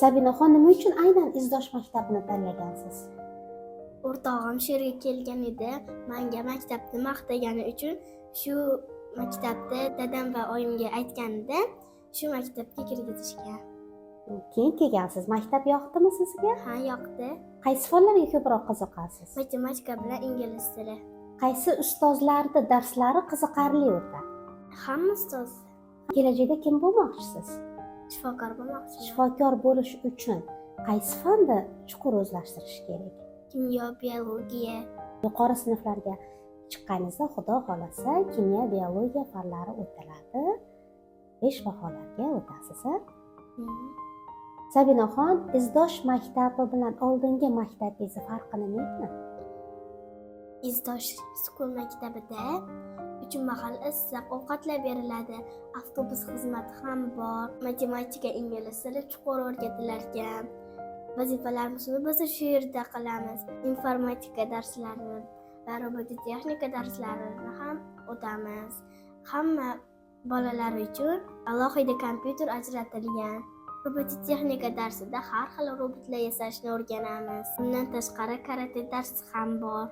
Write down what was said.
Sabinaxon, nima uchun aynan Izdosh maktabini tanlagansiz? O'rtog'im shu yerga kelgan edi. Menga maktabni maqtagani uchun shu maktabda dadam va oyimga aytganida shu maktabga kirgizishgan. Keyin kelgansiz. Maktab yoqdimi sizga? Ha, yoqdi. Qaysi fanlarga ko'proq qiziqasiz? Matematika bilan ingliz tili. Qaysi ustozlarning darslari qiziqarli o'tadi? Hamma ustoz. Kelajakda kim bo'lmoqchisiz? Shifokor bo'lmoqchi. Shifokor bo'lish uchun qaysi fanni chuqur o'zlashtirish kerak? Kimyo, biologiya. Yuqori sinflarga chiqqaningizda xudo xolasa kimyo, biologiya fanlari o'tiladi. 5 baholarga o'tasiz. Sabinaxon, Izdosh maktabi bilan oldingi maktabingiz farqi nima? Izdosh school maktabida 3 mahal issiq ovqatlar beriladi. Avtobus xizmati ham bor. Matematika, ingliz tili chuqur o'rgatilarkan. Vazifalarimizni biz shu yerda qilamiz. Informatika darslarini va robototexnika darslarini ham o'tamiz. Hamma bolalar uchun alohida kompyuter ajratilgan. Robototexnika darsida har xil robotlar yasashni o'rganamiz. Bundan tashqari karate darsi ham bor.